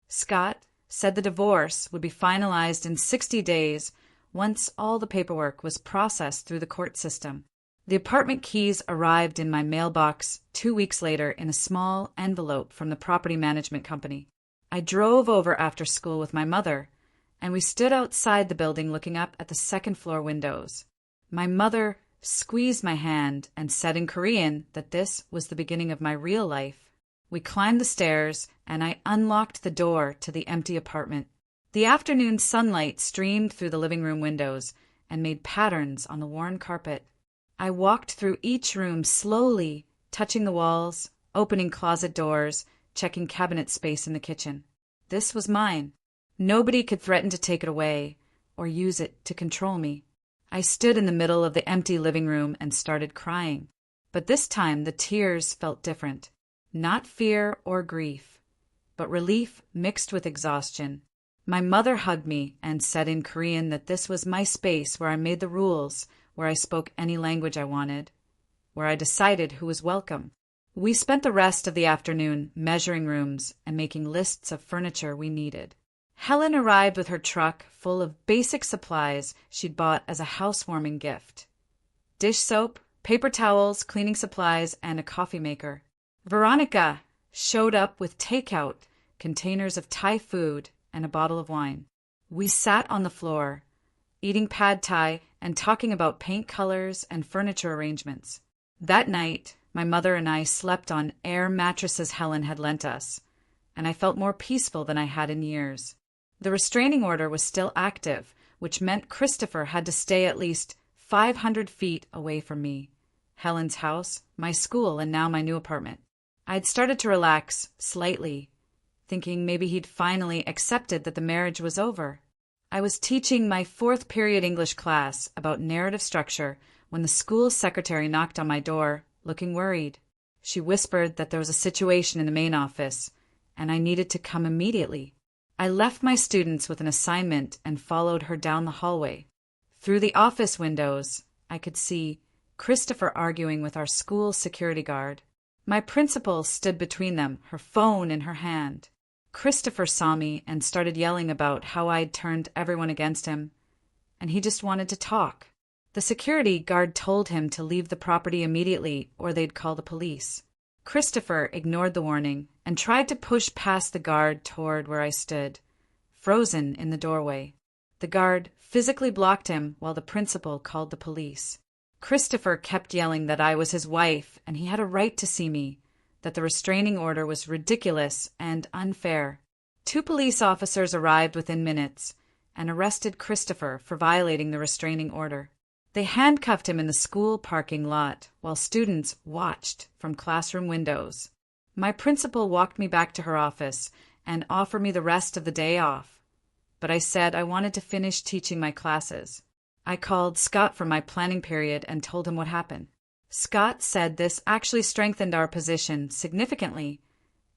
Scott said the divorce would be finalized in 60 days once all the paperwork was processed through the court system. The apartment keys arrived in my mailbox 2 weeks later in a small envelope from the property management company. I drove over after school with my mother, and we stood outside the building looking up at the second-floor windows. My mother squeezed my hand and said in Korean that this was the beginning of my real life. We climbed the stairs, and I unlocked the door to the empty apartment. The afternoon sunlight streamed through the living room windows and made patterns on the worn carpet. I walked through each room slowly, touching the walls, opening closet doors, checking cabinet space in the kitchen. This was mine. Nobody could threaten to take it away or use it to control me. I stood in the middle of the empty living room and started crying. But this time the tears felt different. Not fear or grief, but relief mixed with exhaustion. My mother hugged me and said in Korean that this was my space where I made the rules, where I spoke any language I wanted, where I decided who was welcome. We spent the rest of the afternoon measuring rooms and making lists of furniture we needed. Helen arrived with her truck full of basic supplies she'd bought as a housewarming gift. Dish soap, paper towels, cleaning supplies, and a coffee maker. Veronica showed up with takeout, containers of Thai food, and a bottle of wine. We sat on the floor, eating pad thai and talking about paint colors and furniture arrangements. That night, my mother and I slept on air mattresses Helen had lent us, and I felt more peaceful than I had in years. The restraining order was still active, which meant Christopher had to stay at least 500 feet away from me, Helen's house, my school, and now my new apartment. I'd started to relax slightly, thinking maybe he'd finally accepted that the marriage was over. I was teaching my 4th period English class about narrative structure when the school secretary knocked on my door, looking worried. She whispered that there was a situation in the main office, and I needed to come immediately. I left my students with an assignment and followed her down the hallway. Through the office windows, I could see Christopher arguing with our school security guard. My principal stood between them, her phone in her hand. Christopher saw me and started yelling about how I'd turned everyone against him, and he just wanted to talk. The security guard told him to leave the property immediately or they'd call the police. Christopher ignored the warning and tried to push past the guard toward where I stood, frozen in the doorway. The guard physically blocked him while the principal called the police. Christopher kept yelling that I was his wife and he had a right to see me, that the restraining order was ridiculous and unfair. 2 police officers arrived within minutes and arrested Christopher for violating the restraining order. They handcuffed him in the school parking lot while students watched from classroom windows. My principal walked me back to her office and offered me the rest of the day off, but I said I wanted to finish teaching my classes. I called Scott from my planning period and told him what happened. Scott said this actually strengthened our position significantly,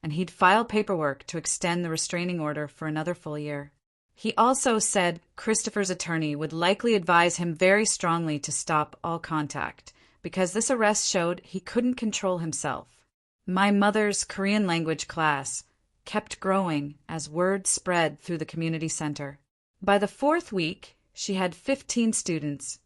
and he'd file paperwork to extend the restraining order for another full year. He also said Christopher's attorney would likely advise him very strongly to stop all contact, because this arrest showed he couldn't control himself. My mother's Korean language class kept growing as word spread through the community center. By the 4th week, she had 15 students,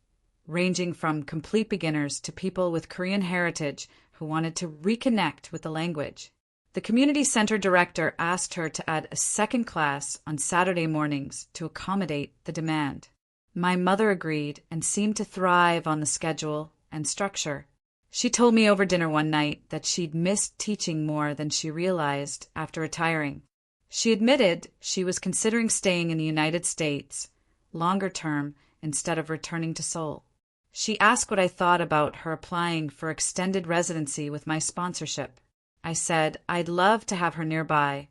ranging from complete beginners to people with Korean heritage who wanted to reconnect with the language. The community center director asked her to add a 2nd class on Saturday mornings to accommodate the demand. My mother agreed and seemed to thrive on the schedule and structure. She told me over dinner one night that she'd missed teaching more than she realized after retiring. She admitted she was considering staying in the United States, longer term, instead of returning to Seoul. She asked what I thought about her applying for extended residency with my sponsorship. I said I'd love to have her nearby,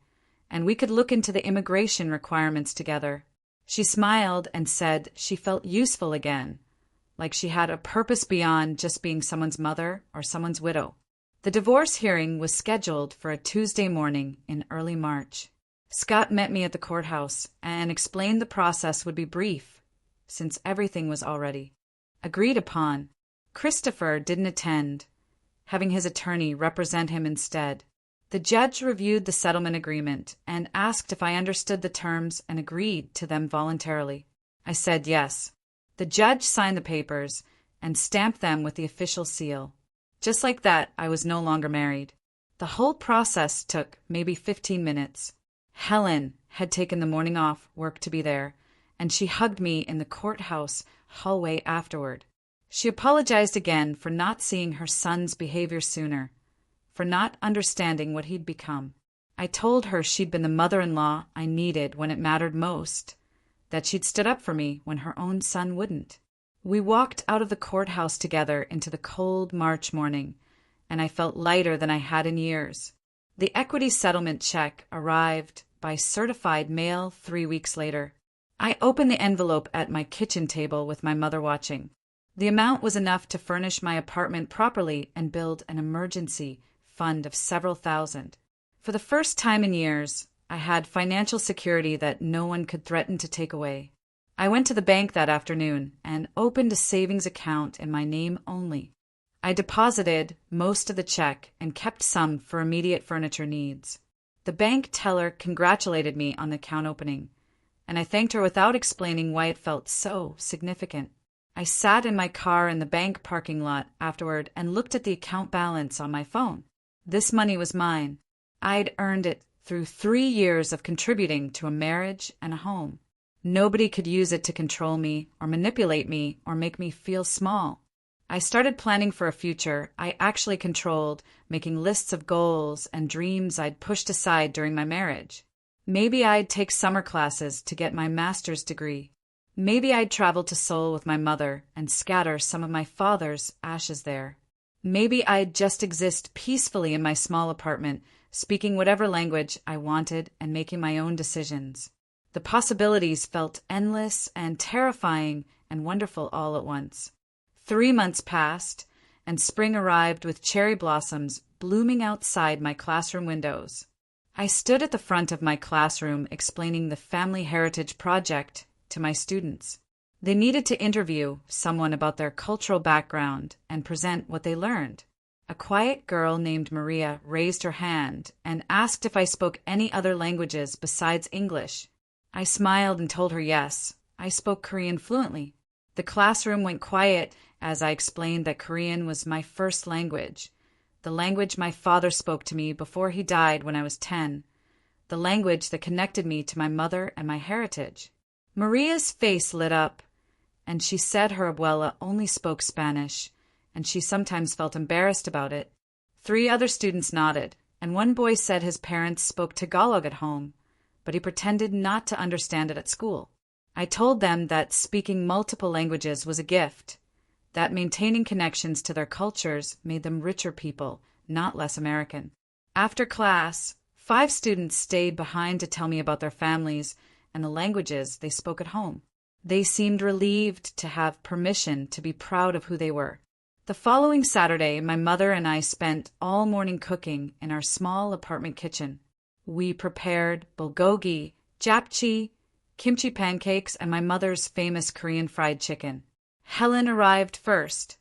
and we could look into the immigration requirements together. She smiled and said she felt useful again, like she had a purpose beyond just being someone's mother or someone's widow. The divorce hearing was scheduled for a Tuesday morning in early March. Scott met me at the courthouse and explained the process would be brief, since everything was already agreed upon. Christopher didn't attend, having his attorney represent him instead. The judge reviewed the settlement agreement and asked if I understood the terms and agreed to them voluntarily. I said yes. The judge signed the papers and stamped them with the official seal. Just like that, I was no longer married. The whole process took maybe 15 minutes. Helen had taken the morning off work to be there, and she hugged me in the courthouse hallway afterward. She apologized again for not seeing her son's behavior sooner, for not understanding what he'd become. I told her she'd been the mother-in-law I needed when it mattered most, that she'd stood up for me when her own son wouldn't. We walked out of the courthouse together into the cold March morning, and I felt lighter than I had in years. The equity settlement check arrived by certified mail 3 weeks later. I opened the envelope at my kitchen table with my mother watching. The amount was enough to furnish my apartment properly and build an emergency fund of several thousand. For the first time in years, I had financial security that no one could threaten to take away. I went to the bank that afternoon and opened a savings account in my name only. I deposited most of the check and kept some for immediate furniture needs. The bank teller congratulated me on the account opening, and I thanked her without explaining why it felt so significant. I sat in my car in the bank parking lot afterward and looked at the account balance on my phone. This money was mine. I'd earned it through 3 years of contributing to a marriage and a home. Nobody could use it to control me or manipulate me or make me feel small. I started planning for a future I actually controlled, making lists of goals and dreams I'd pushed aside during my marriage. Maybe I'd take summer classes to get my master's degree. Maybe I'd travel to Seoul with my mother and scatter some of my father's ashes there. Maybe I'd just exist peacefully in my small apartment, speaking whatever language I wanted and making my own decisions. The possibilities felt endless and terrifying and wonderful all at once. 3 months passed, and spring arrived with cherry blossoms blooming outside my classroom windows. I stood at the front of my classroom explaining the Family Heritage Project to my students. They needed to interview someone about their cultural background and present what they learned. A quiet girl named Maria raised her hand and asked if I spoke any other languages besides English. I smiled and told her yes, I spoke Korean fluently. The classroom went quiet as I explained that Korean was my first language, the language my father spoke to me before he died when I was 10, the language that connected me to my mother and my heritage. Maria's face lit up, and she said her abuela only spoke Spanish, and she sometimes felt embarrassed about it. 3 other students nodded, and one boy said his parents spoke Tagalog at home, but he pretended not to understand it at school. I told them that speaking multiple languages was a gift, that maintaining connections to their cultures made them richer people, not less American. After class, 5 students stayed behind to tell me about their families and the languages they spoke at home. They seemed relieved to have permission to be proud of who they were. The following Saturday, my mother and I spent all morning cooking in our small apartment kitchen. We prepared bulgogi, japchae, kimchi pancakes, and my mother's famous Korean fried chicken. Helen arrived first,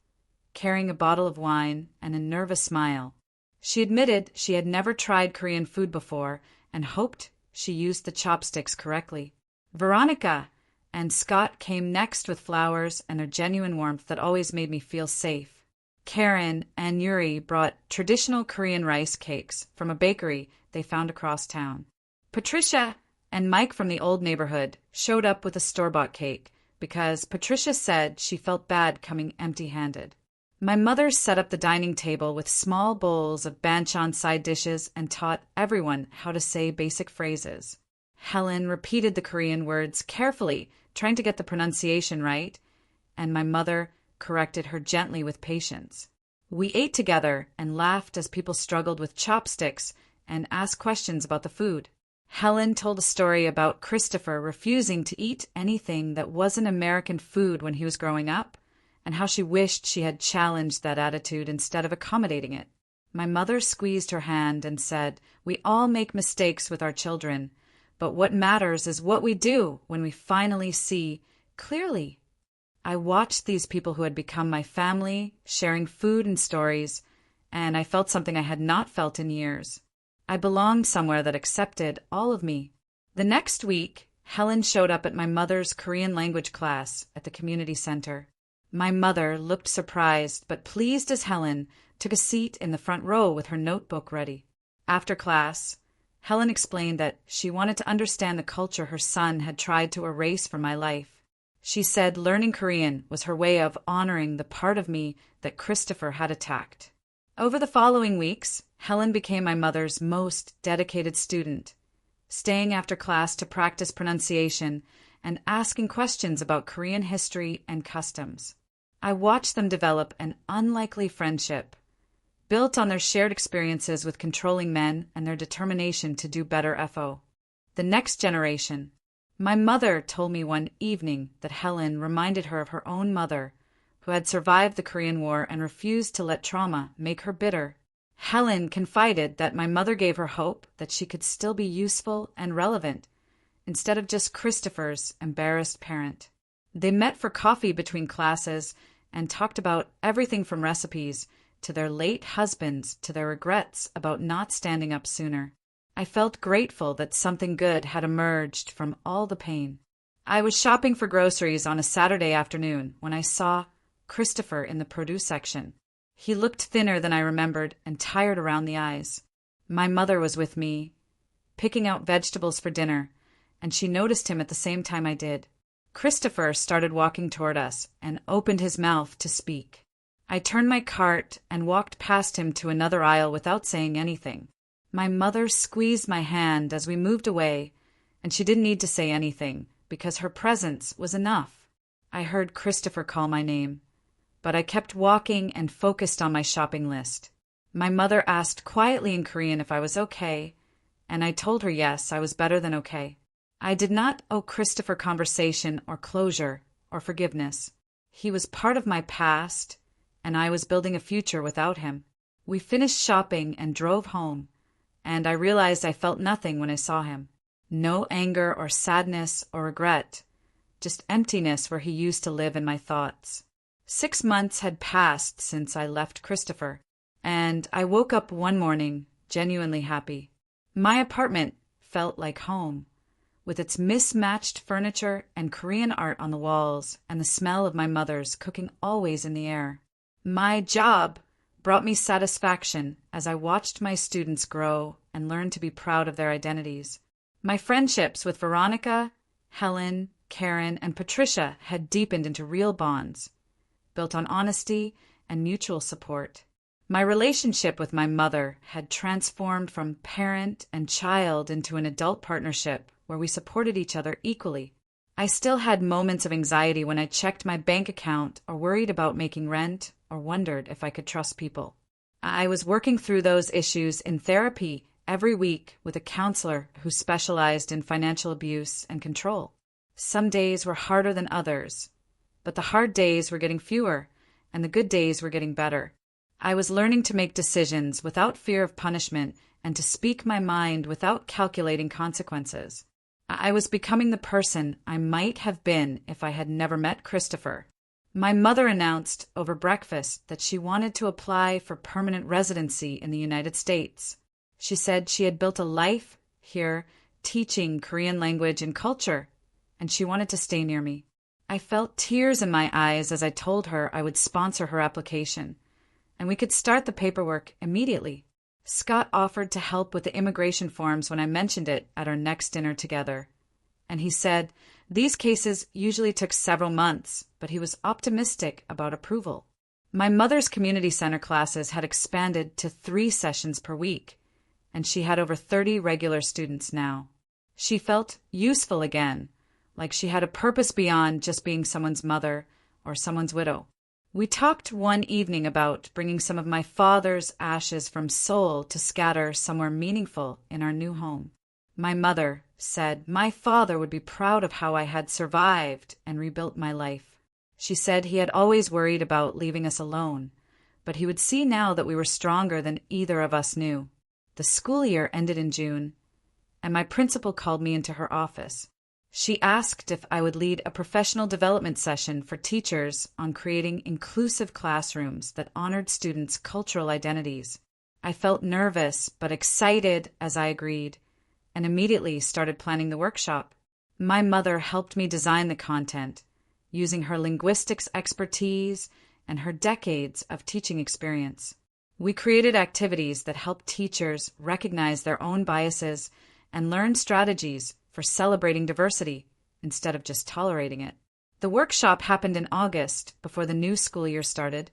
carrying a bottle of wine and a nervous smile. She admitted she had never tried Korean food before and hoped she used the chopsticks correctly. Veronica and Scott came next with flowers and their genuine warmth that always made me feel safe. Karen and Yuri brought traditional Korean rice cakes from a bakery they found across town. Patricia and Mike from the old neighborhood showed up with a store-bought cake because Patricia said she felt bad coming empty-handed. My mother set up the dining table with small bowls of banchan side dishes and taught everyone how to say basic phrases. Helen repeated the Korean words carefully, trying to get the pronunciation right, and my mother corrected her gently with patience. We ate together and laughed as people struggled with chopsticks and asked questions about the food. Helen told a story about Christopher refusing to eat anything that wasn't American food when he was growing up, and how she wished she had challenged that attitude instead of accommodating it. My mother squeezed her hand and said, "We all make mistakes with our children, but what matters is what we do when we finally see clearly." I watched these people who had become my family, sharing food and stories, and I felt something I had not felt in years. I belonged somewhere that accepted all of me. The next week, Helen showed up at my mother's Korean language class at the community center. My mother looked surprised but pleased as Helen took a seat in the front row with her notebook ready. After class, Helen explained that she wanted to understand the culture her son had tried to erase from my life. She said learning Korean was her way of honoring the part of me that Christopher had attacked. Over the following weeks, Helen became my mother's most dedicated student, staying after class to practice pronunciation and asking questions about Korean history and customs. I watched them develop an unlikely friendship, built on their shared experiences with controlling men and their determination to do better FO. The next generation. My mother told me one evening that Helen reminded her of her own mother, who had survived the Korean War and refused to let trauma make her bitter. Helen confided that my mother gave her hope that she could still be useful and relevant, instead of just Christopher's embarrassed parent. They met for coffee between classes and talked about everything from recipes to their late husbands to their regrets about not standing up sooner. I felt grateful that something good had emerged from all the pain. I was shopping for groceries on a Saturday afternoon when I saw Christopher in the produce section. He looked thinner than I remembered and tired around the eyes. My mother was with me, picking out vegetables for dinner, and she noticed him at the same time I did. Christopher started walking toward us and opened his mouth to speak. I turned my cart and walked past him to another aisle without saying anything. My mother squeezed my hand as we moved away, and she didn't need to say anything because her presence was enough. I heard Christopher call my name, but I kept walking and focused on my shopping list. My mother asked quietly in Korean if I was okay, and I told her yes, I was better than okay. I did not owe Christopher conversation or closure or forgiveness. He was part of my past, and I was building a future without him. We finished shopping and drove home, and I realized I felt nothing when I saw him. No anger or sadness or regret, just emptiness where he used to live in my thoughts. 6 months had passed since I left Christopher, and I woke up one morning genuinely happy. My apartment felt like home, with its mismatched furniture and Korean art on the walls and the smell of my mother's cooking always in the air. My job brought me satisfaction as I watched my students grow and learn to be proud of their identities. My friendships with Veronica, Helen, Karen, and Patricia had deepened into real bonds, built on honesty and mutual support. My relationship with my mother had transformed from parent and child into an adult partnership where we supported each other equally. I still had moments of anxiety when I checked my bank account or worried about making rent or wondered if I could trust people. I was working through those issues in therapy every week with a counselor who specialized in financial abuse and control. Some days were harder than others, but the hard days were getting fewer and the good days were getting better. I was learning to make decisions without fear of punishment and to speak my mind without calculating consequences. I was becoming the person I might have been if I had never met Christopher. My mother announced over breakfast that she wanted to apply for permanent residency in the United States. She said she had built a life here teaching Korean language and culture, and she wanted to stay near me. I felt tears in my eyes as I told her I would sponsor her application, and we could start the paperwork immediately. Scott offered to help with the immigration forms when I mentioned it at our next dinner together. And he said these cases usually took several months, but he was optimistic about approval. My mother's community center classes had expanded to 3 sessions per week, and she had over 30 regular students now. She felt useful again, like she had a purpose beyond just being someone's mother or someone's widow. We talked one evening about bringing some of my father's ashes from Seoul to scatter somewhere meaningful in our new home. My mother said my father would be proud of how I had survived and rebuilt my life. She said he had always worried about leaving us alone, but he would see now that we were stronger than either of us knew. The school year ended in June, and my principal called me into her office. She asked if I would lead a professional development session for teachers on creating inclusive classrooms that honored students' cultural identities. I felt nervous but excited as I agreed, and immediately started planning the workshop. My mother helped me design the content, using her linguistics expertise and her decades of teaching experience. We created activities that helped teachers recognize their own biases and learn strategies for celebrating diversity instead of just tolerating it. The workshop happened in August before the new school year started,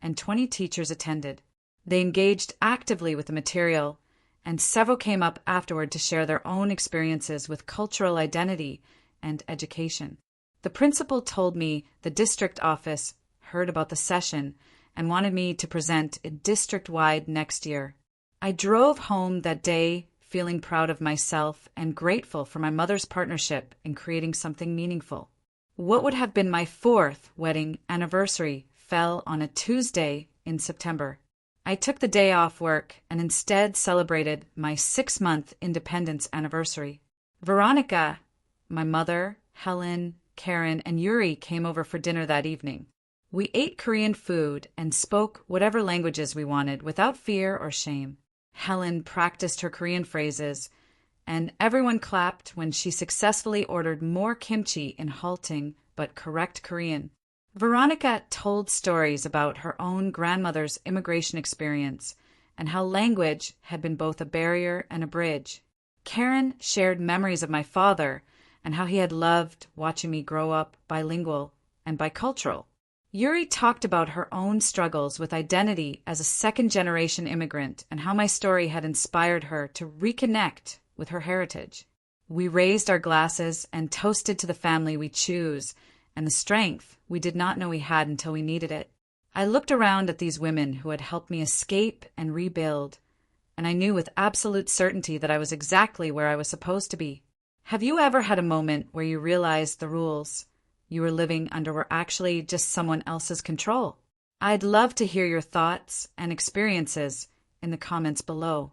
and 20 teachers attended. They engaged actively with the material, and several came up afterward to share their own experiences with cultural identity and education. The principal told me the district office heard about the session and wanted me to present it district-wide next year. I drove home that day feeling proud of myself and grateful for my mother's partnership in creating something meaningful. What would have been my 4th wedding anniversary fell on a Tuesday in September. I took the day off work and instead celebrated my 6-month independence anniversary. Veronica, my mother, Helen, Karen, and Yuri came over for dinner that evening. We ate Korean food and spoke whatever languages we wanted without fear or shame. Helen practiced her Korean phrases, and everyone clapped when she successfully ordered more kimchi in halting but correct Korean. Veronica told stories about her own grandmother's immigration experience and how language had been both a barrier and a bridge. Karen shared memories of my father and how he had loved watching me grow up bilingual and bicultural. Yuri talked about her own struggles with identity as a second-generation immigrant and how my story had inspired her to reconnect with her heritage. We raised our glasses and toasted to the family we choose and the strength we did not know we had until we needed it. I looked around at these women who had helped me escape and rebuild, and I knew with absolute certainty that I was exactly where I was supposed to be. Have you ever had a moment where you realized the rules you were living under were actually just someone else's control? I'd love to hear your thoughts and experiences in the comments below.